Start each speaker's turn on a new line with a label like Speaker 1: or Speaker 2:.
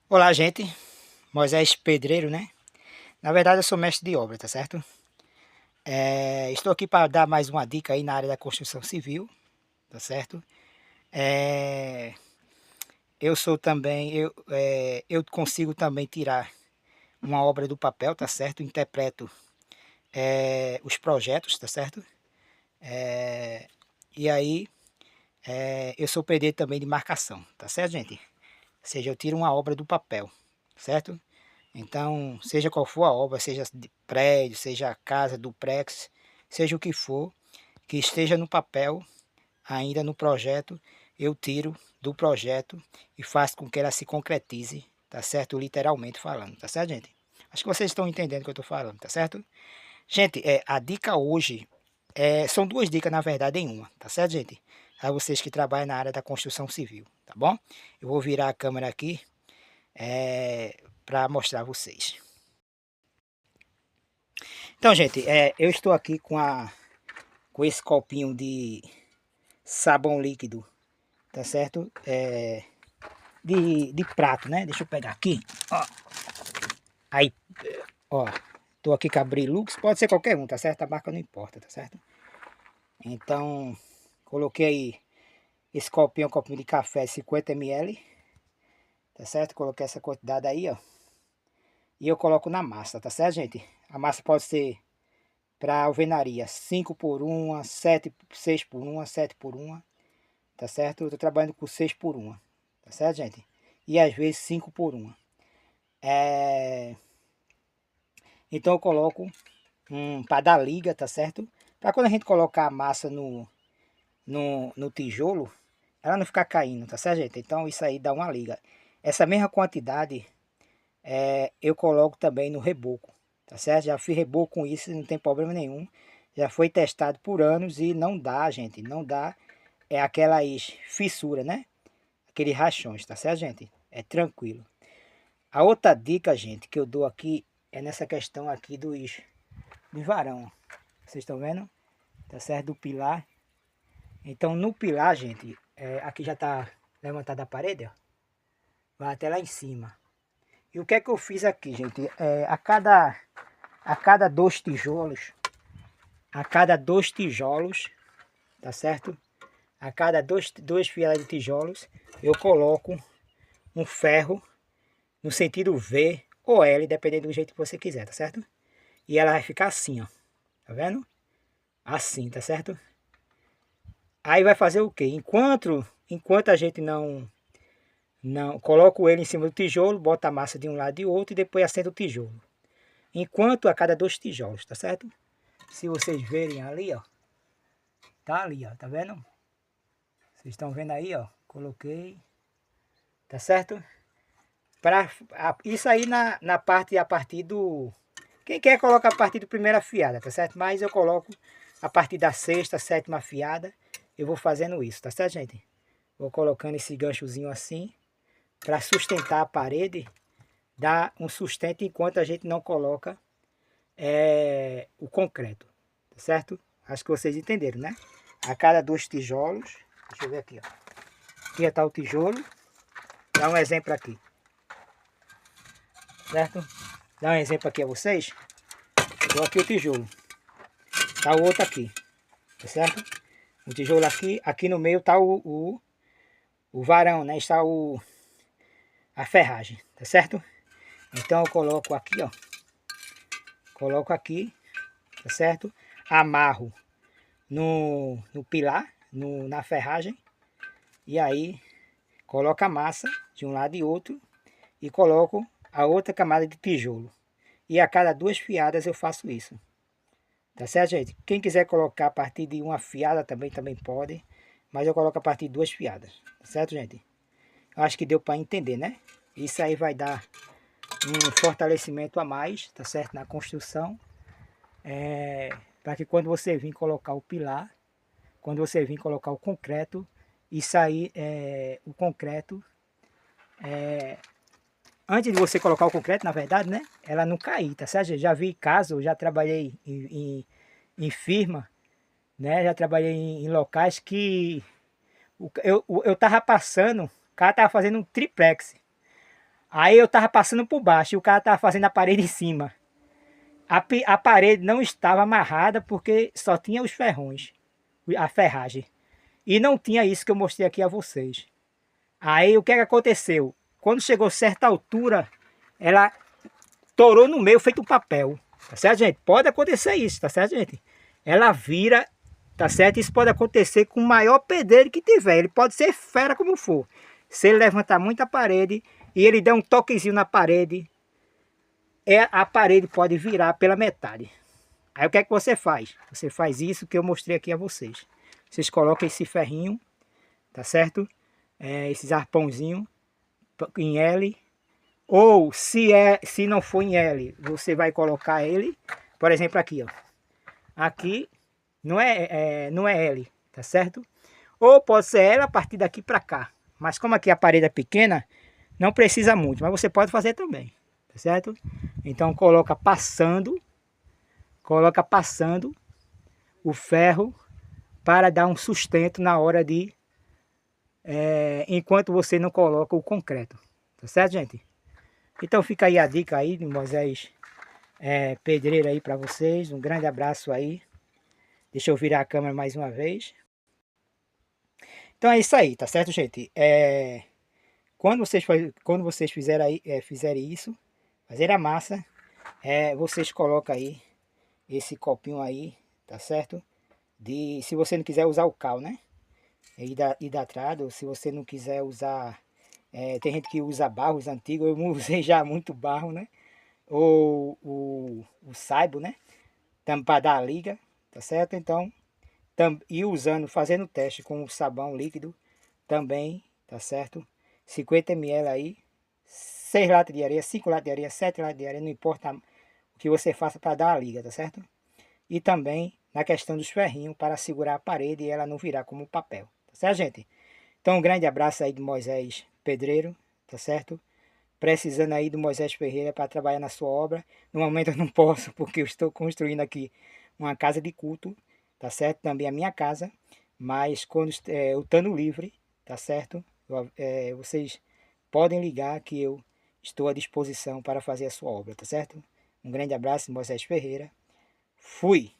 Speaker 1: Olá, gente. Moisés Pedreiro, né? Na verdade, eu sou mestre de obra, tá certo? Estou aqui para dar mais uma dica aí na área da construção civil, tá certo? É, eu sou também, eu consigo também tirar uma obra do papel, tá certo? Interpreto os projetos, tá certo? É, e aí, eu sou pedreiro também de marcação, tá certo, gente? Ou seja, eu tiro uma obra do papel, certo? Então, seja qual for a obra, seja de prédio, seja casa, duplex, seja o que for, que esteja no papel, ainda no projeto, eu tiro do projeto e faço com que ela se concretize, tá certo? Literalmente falando, tá certo, gente? Acho que vocês estão entendendo o que eu estou falando, tá certo? Gente, a dica hoje são duas dicas, na verdade, em uma, tá certo, gente? A vocês que trabalham na área da construção civil, tá bom? Eu vou virar a câmera aqui para mostrar a vocês. Então, gente, eu estou aqui com esse copinho de sabão líquido, tá certo? De prato, né? Deixa eu pegar aqui. Ó. Aí, ó, tô aqui com a Brilux, pode ser qualquer um, tá certo? A marca não importa, tá certo? Então, coloquei aí esse copinho, um copinho de café 50 ml, tá certo? Coloquei essa quantidade aí, ó. E eu coloco na massa, tá certo, gente? A massa pode ser para alvenaria 5 por 1, 7, 6 por 1, 7 por 1. Tá certo? Eu tô trabalhando com 6 por 1, tá certo, gente? E às vezes 5 por 1. É... Então eu coloco para dar liga, tá certo? Para quando a gente colocar a massa no tijolo, ela não ficar caindo, tá certo, gente? Então isso aí dá uma liga. Essa mesma quantidade eu coloco também no reboco, tá certo? Já fiz reboco com isso, não tem problema nenhum. Já foi testado por anos e não dá, gente. Não dá. É aquelas fissuras, né? Aqueles rachões, tá certo, gente? É tranquilo. A outra dica, gente, que eu dou aqui é nessa questão aqui do varão. Vocês estão vendo? Tá certo? Do pilar. Então, no pilar, gente, aqui já tá levantada a parede, ó. Vai até lá em cima. E o que é que eu fiz aqui, gente? A cada dois tijolos, tá certo? A cada duas fileiras de tijolos, eu coloco um ferro no sentido V ou L, dependendo do jeito que você quiser, tá certo? E ela vai ficar assim, ó. Tá vendo? Assim, tá certo? Aí vai fazer o quê? Enquanto a gente não coloca ele em cima do tijolo, bota a massa de um lado e do outro e depois assenta o tijolo. Enquanto a cada dois tijolos, tá certo? Se vocês verem ali, ó. Tá ali, ó. Tá vendo? Vocês estão vendo aí, ó. Coloquei. Tá certo? Isso aí na parte, a partir do... Quem quer coloca a partir da primeira fiada, tá certo? Mas eu coloco a partir da sexta, sétima fiada. Eu vou fazendo isso, tá certo, gente? Vou colocando esse ganchozinho assim. Para sustentar a parede. Dar um sustento enquanto a gente não coloca o concreto. Tá certo? Acho que vocês entenderam, né? A cada dois tijolos. Deixa eu ver aqui, ó. Aqui está o tijolo. Dá um exemplo aqui. Certo? Dá um exemplo aqui a vocês. Estou aqui o tijolo. Tá o outro aqui. Tá certo? O tijolo aqui. Aqui no meio tá o varão, né? Está a ferragem. Tá certo? Então eu coloco aqui, ó. Coloco aqui. Tá certo? Amarro no pilar, na ferragem. E aí coloco a massa de um lado e outro. E coloco a outra camada de tijolo. E a cada duas fiadas eu faço isso. Tá certo, gente? Quem quiser colocar a partir de uma fiada também pode. Mas eu coloco a partir de duas fiadas. Tá certo, gente? Eu acho que deu para entender, né? Isso aí vai dar um fortalecimento a mais, tá certo? Na construção. Para que quando você vir colocar o pilar, quando você vir colocar o concreto, isso aí, o concreto, antes de você colocar o concreto, na verdade, né? Ela não cair, tá certo? Já vi casos, já trabalhei em firma, né? Já trabalhei em locais que eu tava passando, o cara tava fazendo um triplex. Aí eu tava passando por baixo e o cara tava fazendo a parede em cima. A parede não estava amarrada porque só tinha os ferrões, a ferragem. E não tinha isso que eu mostrei aqui a vocês. Aí o que é que aconteceu? Quando chegou a certa altura, ela torou no meio feito um papel. Tá certo, gente? Pode acontecer isso, tá certo, gente? Ela vira, tá certo? Isso pode acontecer com o maior pedreiro que tiver. Ele pode ser fera como for. Se ele levantar muito a parede e ele der um toquezinho na parede, a parede pode virar pela metade. Aí o que é que você faz? Você faz isso que eu mostrei aqui a vocês. Vocês colocam esse ferrinho, tá certo? Esses arpãozinhos em L. Ou se não for em L, você vai colocar ele, por exemplo, aqui, ó. Aqui não é L, tá certo? Ou pode ser L a partir daqui para cá. Mas como aqui a parede é pequena, não precisa muito, mas você pode fazer também, tá certo? Então coloca passando o ferro para dar um sustento na hora de enquanto você não coloca o concreto, tá certo, gente? Então fica aí a dica aí de Moisés Pedreiro aí para vocês. Um grande abraço aí. Deixa eu virar a câmera mais uma vez. Então é isso aí, tá certo, gente? Quando vocês fizerem isso, fazer a massa, vocês colocam aí esse copinho aí, tá certo? Se você não quiser usar o cal, né? Hidratada, ou se você não quiser usar... tem gente que usa barros antigos, eu usei já muito barro, né? Ou o saibo, né? Para dar a liga, tá certo? Então, e usando, fazendo teste com o sabão líquido também, tá certo? 50 ml aí, 6 latas de areia, 5 latas de areia, 7 latas de areia, não importa o que você faça para dar a liga, tá certo? E também na questão dos ferrinhos para segurar a parede e ela não virar como papel, tá certo, gente? Então, um grande abraço aí de Moisés Pedreiro, tá certo? Precisando aí do Moisés Ferreira para trabalhar na sua obra. No momento eu não posso, porque eu estou construindo aqui uma casa de culto, tá certo? Também a minha casa, mas quando eu estando livre, tá certo? Vocês podem ligar que eu estou à disposição para fazer a sua obra, tá certo? Um grande abraço, Moisés Ferreira. Fui!